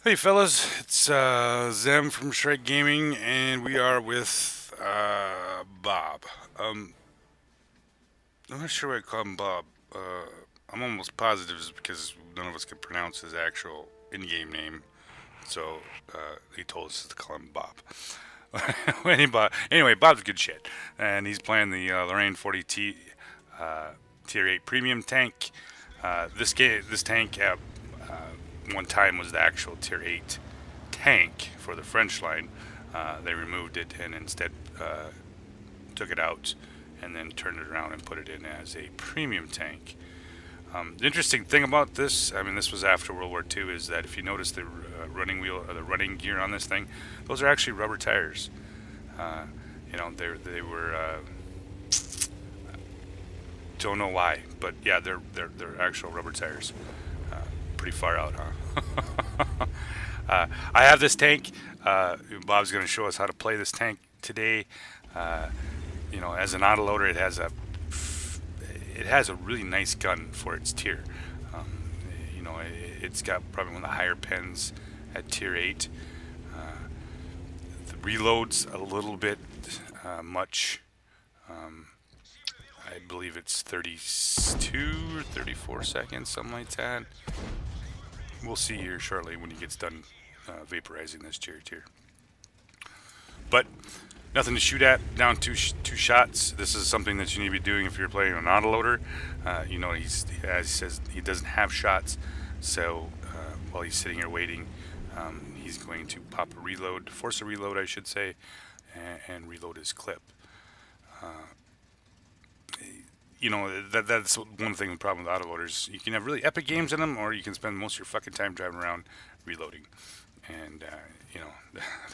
Hey fellas, it's Zem from Shrek Gaming, and we are with Bob. Um, I'm not sure why I call him Bob. I'm almost positive it's because none of us could pronounce his actual in-game name, so he told us to call him Bob. Anyway, Bob's good shit, and he's playing the Lorraine 40T Tier 8 Premium tank. This tank at one time was the actual Tier 8 tank for the French line. They removed it and instead took it out and then turned it around and put it in as a premium tank. The interesting thing about this, I mean, this was after World War II, is that if you notice the running wheel or the running gear on this thing, those are actually rubber tires. Uh, they were. Don't know why, but yeah, they're actual rubber tires. Pretty far out, huh? I have this tank. Bob's going to show us how to play this tank today. Uh, as an autoloader, it has a really nice gun for its tier. It's got probably one of the higher pens at tier 8. The reload's a little bit much. I believe it's 32 or 34 seconds, something like that. We'll see here shortly when he gets done vaporizing this tier. But nothing to shoot at. Down two shots. This is something that you need to be doing if you're playing an autoloader. As he says, he doesn't have shots, so while he's sitting here waiting, he's going to pop a reload, force a reload, I should say, and reload his clip. That's one thing. The problem with autoloaders, you can have really epic games in them, or you can spend most of your fucking time driving around reloading, and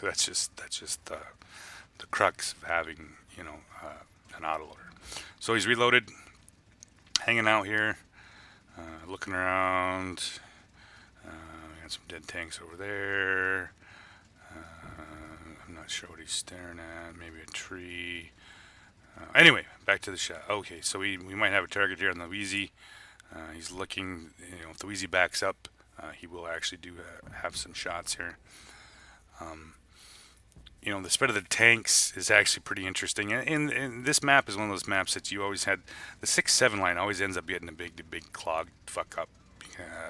that's just the crux of having an autoloader. So he's reloaded, hanging out here, looking around. We got some dead tanks over there. I'm not sure what he's staring at. Maybe a tree. Anyway, back to the shot. Okay, so we might have a target here on the Wheezy. He's looking. If the Wheezy backs up, he will actually have some shots here. The spread of the tanks is actually pretty interesting. And this map is one of those maps that you always had. The 6-7 line always ends up getting a big clog fuck up.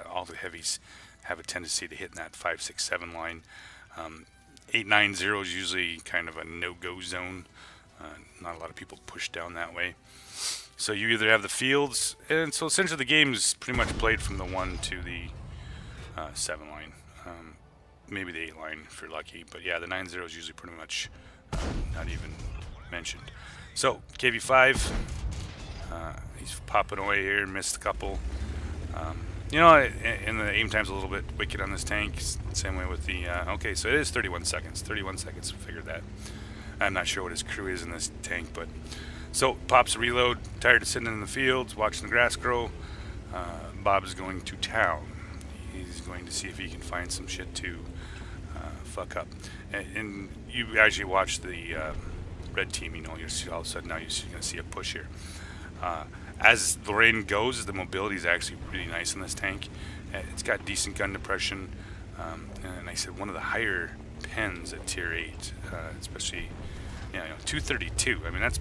All the heavies have a tendency to hit in that 5-6-7 line. 8-9-0 is usually kind of a no-go zone. Not a lot of people push down that way. So you either have the fields, and so essentially the game is pretty much played from the 1 to the 7 line. Maybe the 8 line if you're lucky, but yeah, the 9-0 is usually pretty much not even mentioned. So KV5, he's popping away here, missed a couple. And the aim time's a little bit wicked on this tank. Same way with the okay, so it is 31 seconds. 31 seconds, figured that. I'm not sure what his crew is in this tank, but so pops a reload. Tired of sitting in the fields watching the grass grow. Bob's going to town. He's going to see if he can find some shit to fuck up. And you actually watch the red team. You'll see all of a sudden now you're going to see a push here. As Lorraine goes, the mobility is actually really nice in this tank. It's got decent gun depression, and I said one of the higher pens at tier 8, especially 232. I mean, that's,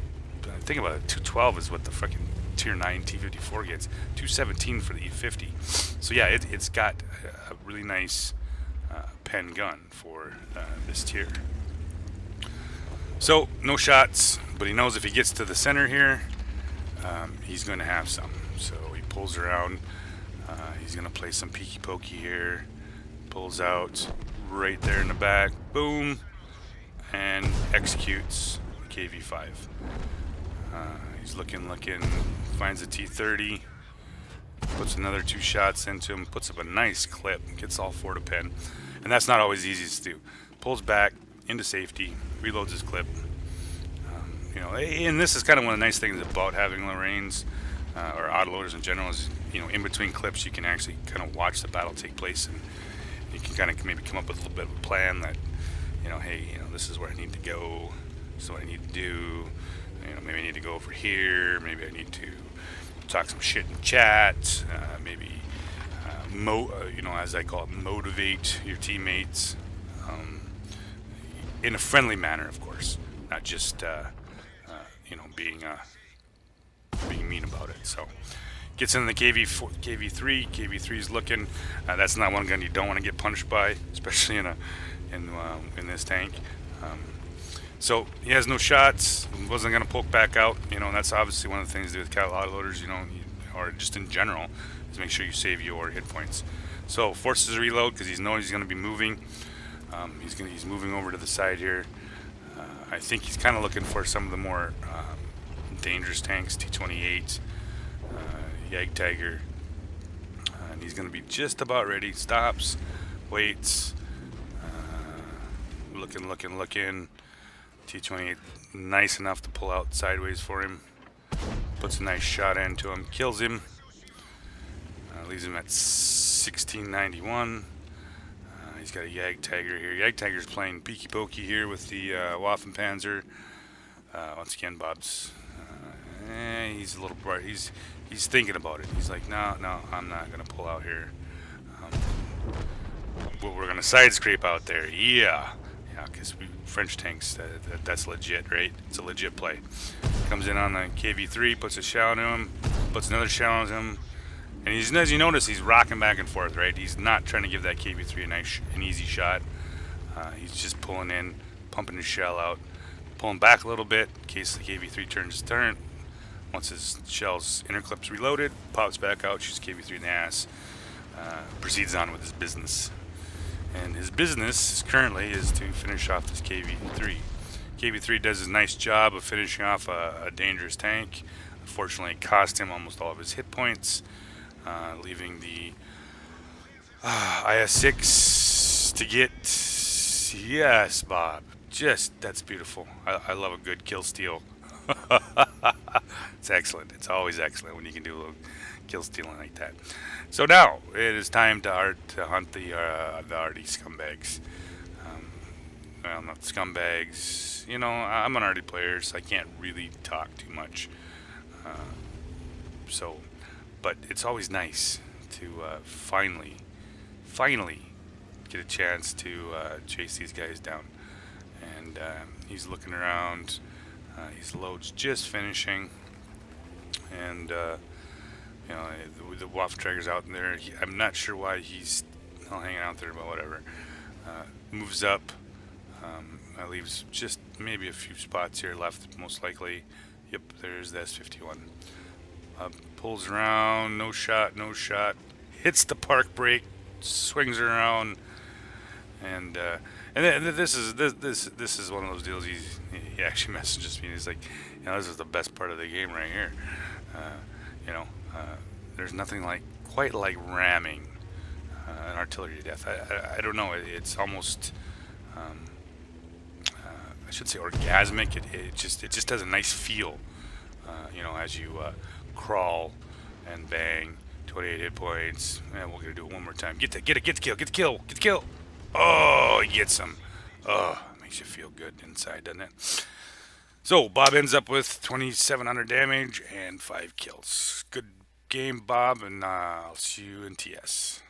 think about it, 212 is what the fucking tier 9 T54 gets. 217 for the E50. So yeah, it's got a really nice pen gun for this tier. So no shots, but he knows if he gets to the center here, he's going to have some. So he pulls around. He's going to play some peeky pokey here. Pulls out right there in the back. Boom. And executes KV5. He's looking, finds a T30, puts another 2 shots into him, puts up a nice clip, gets all 4 to pen. And that's not always easy to do. Pulls back into safety, reloads his clip. And this is kind of one of the nice things about having Lorraines or autoloaders in general is, in between clips you can actually kind of watch the battle take place, and you can kind of maybe come up with a little bit of a plan that, hey, this is where I need to go, this is what I need to do. Maybe I need to go over here. Maybe I need to talk some shit in chat. Maybe as I call it, motivate your teammates in a friendly manner, of course, not just being mean about it. So gets in the KV3. KV3 is looking. That's not one gun you don't want to get punched by, especially in this tank. So he has no shots. Wasn't going to poke back out. And that's obviously one of the things to do with cat autoloaders. Or just in general, is make sure you save your hit points. So forces a reload because he knows he's going to be moving. He's moving over to the side here. I think he's kind of looking for some of the more dangerous tanks, T-28, Yag Tiger, and he's going to be just about ready. Stops, waits, looking. T-28 nice enough to pull out sideways for him. Puts a nice shot into him, kills him. Leaves him at 1691. He's got a Yag Tiger here. Yag Tiger's playing peeky pokey here with the Waffenpanzer. Once again, Bob's he's a little bright. He's thinking about it. He's like, no, I'm not gonna pull out here. We're gonna side scrape out there. Yeah, because French tanks, that's legit, right? It's a legit play. Comes in on the KV3, puts a shell into him, puts another shell on him, and as you notice, he's rocking back and forth, right? He's not trying to give that KV3 an easy shot. He's just pulling in, pumping his shell out, pulling back a little bit in case the KV3 turns his turn. Once his shell's interclip's reloaded, pops back out, shoots KV3 in the ass, proceeds on with his business. And his business currently is to finish off this KV3. KV3 does a nice job of finishing off a dangerous tank. Unfortunately, it cost him almost all of his hit points, leaving the IS-6 to get... Yes, Bob. That's beautiful. I love a good kill steal. It's excellent. It's always excellent when you can do a little kill stealing like that. So now it is time to hunt the arty scumbags. Well, not scumbags. I'm an arty player, so I can't really talk too much. But it's always nice to finally get a chance to chase these guys down. And he's looking around. His load's just finishing, and the Waff Trigger's out in there. I'm not sure why he's hanging out there, but whatever. Moves up. Leaves just maybe a few spots here left, most likely. Yep, there's the S51. Pulls around, no shot. Hits the park brake, swings around, and this is one of those deals. He actually messages me. And he's like, this is the best part of the game right here. There's nothing quite like ramming an artillery to death. I don't know. It's almost I should say orgasmic. It just has a nice feel. As you crawl and bang. 28 hit points. And we're gonna do it one more time. Get the kill. Oh, he gets him. Oh, makes you feel good inside, doesn't it? So Bob ends up with 2,700 damage and 5 kills. Good game, Bob, and I'll see you in TS.